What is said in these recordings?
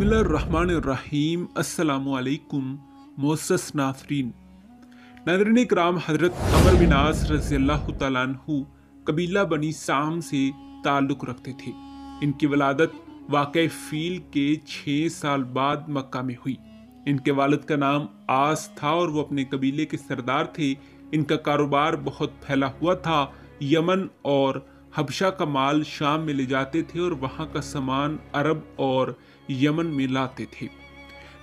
बिस्मिल्लाहिर्रहमानिर्रहीम। अस्सलामुअलैकुम मोअस्सस नाज़रीन। नाज़रीन इकराम, हज़रत अमर बिन आस रज़ियल्लाहु तआला अन्हु कबीला बनी साम से ताल्लुक़ रखते थे। इनकी वलादत वाक़े फ़ील के 6 साल बाद मक्का में हुई। इनके वालिद का नाम आस था और वो अपने कबीले के सरदार थे। इनका कारोबार बहुत फैला हुआ था। यमन और हबशा का माल शाम में ले जाते थे और वहाँ का सामान अरब और यमन में लाते थे।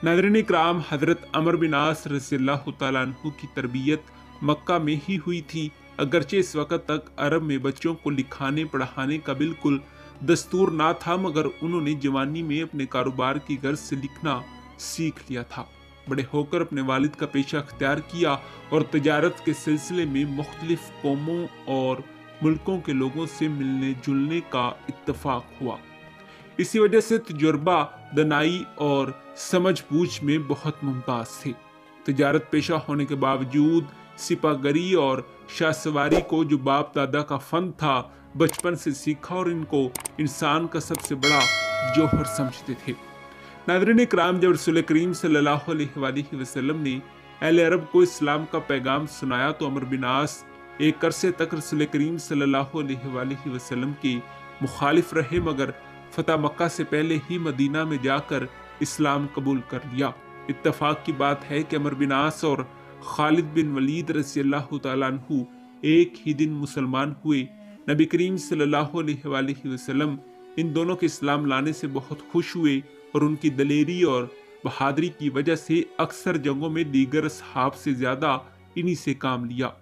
नाज़रीन इकराम, हज़रत अमर बिन आस रज़ियल्लाहु तआला अन्हु की तरबियत मक्का में ही हुई थी। अगरचे इस वक़्त तक अरब में बच्चों को लिखाने पढ़ाने का बिल्कुल दस्तूर ना था, मगर उन्होंने जवानी में अपने कारोबार की गर्ज से लिखना सीख लिया था। बड़े होकर अपने वालिद का पेशा अख्तियार किया और तजारत के सिलसिले में मुख्तलिफ कौमों और मुल्कों के लोगों से मिलने जुलने का इत्तफाक हुआ। इसी वजह से तजुर्बा, दनाई और समझ बूझ में बहुत मुमताज थे। तजारत पेशा होने के बावजूद सिपागरी और शाहसवारी को, जो बाप दादा का फन था, बचपन से सीखा और इनको इंसान का सबसे बड़ा जौहर समझते थे। नाज़रीन इकराम, जब रसूल करीम सल्लल्लाहु अलैहि वसल्लम ने अहले अरब को इस्लाम का पैगाम सुनाया तो अमर बिन आस एक अरसे तक रसूल करीम सल्लल्लाहु अलैहि वसल्लम के मुखालिफ रहे, मगर फतह मक्का से पहले ही मदीना में जाकर इस्लाम कबूल कर लिया। इत्तफाक की बात है कि अमर बिन आस और खालिद बिन वलीद रज़ियल्लाहु तआला अन्हु एक ही दिन मुसलमान हुए। नबी करीम सल्लल्लाहु अलैहि वसल्लम इन दोनों के इस्लाम लाने से बहुत खुश हुए और उनकी दलेरी और बहादुरी की वजह से अक्सर जंगों में दीगर असहाब से ज़्यादा इन्हीं से काम लिया।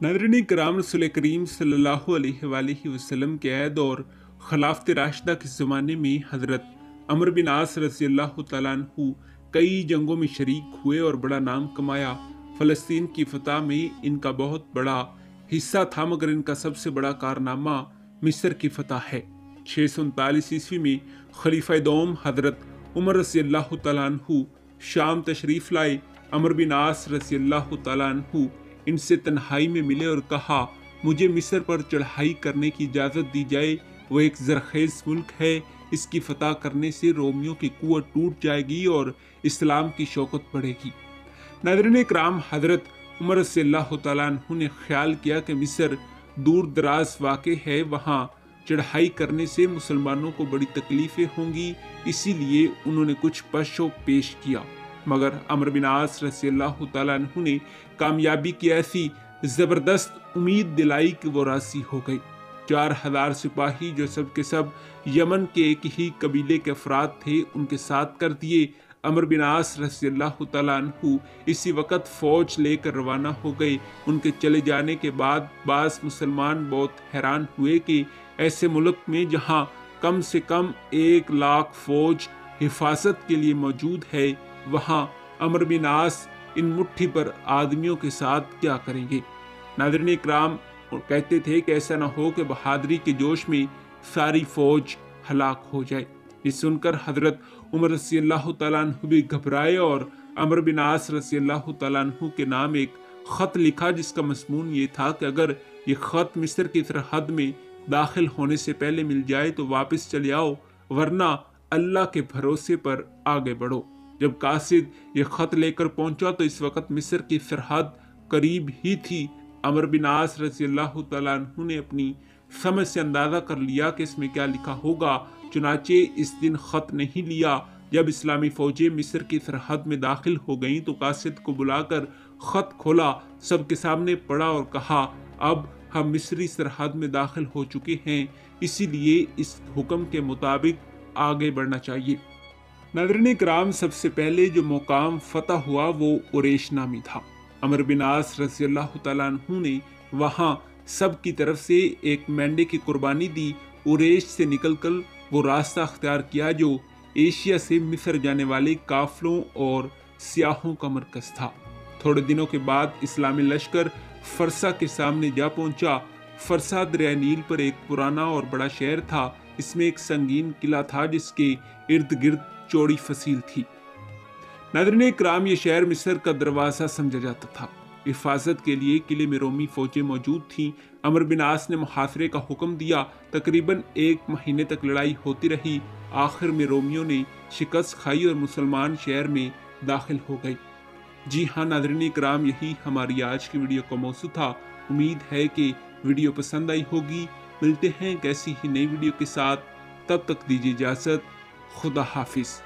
नाज़रीन किराम, रसूल करीम सल्लल्लाहु अलैहि वसल्लम के ऐद और खिलाफत राशिदा के ज़माने में हज़रत अमर बिन आस रज़ियल्लाहु तआला अन्हु कई जंगों में शरीक हुए और बड़ा नाम कमाया। फ़लस्तीन की फतह में इनका बहुत बड़ा हिस्सा था, मगर इनका सबसे बड़ा कारनामा मिस्र की फतह है। 639 ईस्वी में खलीफा दोम हज़रत उमर रज़ियल्लाहु तआला अन्हु शाम तशरीफ़ लाए। अमर बिन आस रज़ियल्लाहु तआला अन्हु इनसे तन्हाई में मिले और कहा, मुझे मिस्र पर चढ़ाई करने की इजाज़त दी जाए। वो एक ज़रख़ेज़ मुल्क है, इसकी फतह करने से रोमियों की कुव्वत टूट जाएगी और इस्लाम की शौकत बढ़ेगी। नाज़रीन इकराम, हज़रत उमर रज़ियल्लाहु तआला अन्हु ने ख्याल किया कि मिस्र दूर दराज वाक़े है, वहाँ चढ़ाई करने से मुसलमानों को बड़ी तकलीफ़ें होंगी, इसीलिए उन्होंने कुछ पशो पेश किया। मगर अमर बिन आस रज़ियल्लाहु तआला अन्हु ने कामयाबी की ऐसी ज़बरदस्त उम्मीद दिलाई कि वो राज़ी हो गई। 4000 सिपाही, जो सब के सब यमन के एक ही कबीले के अफराद थे, उनके साथ कर दिए। अमर बिन आस रज़ियल्लाहु तआला अन्हु इसी वक्त फ़ौज लेकर रवाना हो गए। उनके चले जाने के बाद बाज़ मुसलमान बहुत हैरान हुए कि ऐसे मुल्क में जहाँ कम से कम 1 लाख फ़ौज हिफाजत के लिए मौजूद है, वहाँ अमर बिन आस इन मुट्ठी पर आदमियों के साथ क्या करेंगे। नाज़रीन इकराम, कहते थे कि ऐसा ना हो कि बहादुरी के जोश में सारी फ़ौज हलाक हो जाए। ये सुनकर हज़रत उमर रज़ियल्लाहु तआला अन्हु भी घबराए और अमर बिन आस रज़ियल्लाहु तआला अन्हु के नाम एक ख़त लिखा, जिसका मज़मून ये था कि अगर ये ख़त मिस्र की सरहद में दाखिल होने से पहले मिल जाए तो वापस चले आओ, वरना अल्लाह के भरोसे पर आगे बढ़ो। जब कासिद ये ख़त लेकर पहुंचा तो इस वक्त मिस्र की सरहद करीब ही थी। अमर बिन आस रज़ियल्लाहु तआला अन्हु ने अपनी समझ से अंदाज़ा कर लिया कि इसमें क्या लिखा होगा। चुनाचे इस दिन ख़त नहीं लिया। जब इस्लामी फ़ौजें मिस्र की सरहद में दाखिल हो गईं तो कासिद को बुलाकर ख़त खोला, सबके सामने पढ़ा और कहा, अब हम मिस्री सरहद में दाखिल हो चुके हैं, इसीलिए इस हुक्म के मुताबिक आगे बढ़ना चाहिए। नाज़रीन इकराम, सबसे पहले जो मुकाम फतह हुआ वो उरेश नामी था। अमर बिन आस रज़ियल्लाहु तआला अन्हु ने वहाँ सब की तरफ से एक मेंढे की कुर्बानी दी। उरेश से निकलकर वो रास्ता अख्तियार किया जो एशिया से मिस्र जाने वाले काफिलों और सियाहों का मरकज़ था। थोड़े दिनों के बाद इस्लामी लश्कर फरसा के सामने जा पहुंचा। फरसा दरिया नील पर एक पुराना और बड़ा शहर था। इसमें एक संगीन किला था जिसके इर्द गिर्द चौड़ी फसील थी। नाज़रीन इकराम, ये शहर मिस्र का दरवाज़ा समझा जाता था। حفاظت کے لیے قلعے میں رومی فوجیں موجود تھیں۔ عمرو بن عاص نے محاصرے کا حکم دیا۔ تقریباً 1 مہینے تک لڑائی ہوتی رہی۔ آخر میں رومیوں نے شکست کھائی اور مسلمان شہر میں داخل ہو گئے۔ جی ہاں ناظرین کرام، یہی ہماری آج کی ویڈیو کا موضوع تھا۔ امید ہے کہ ویڈیو پسند آئی ہوگی۔ ملتے ہیں ایک ایسی ہی نئی ویڈیو کے ساتھ، تب تک دیجیے اجازت۔ خدا حافظ۔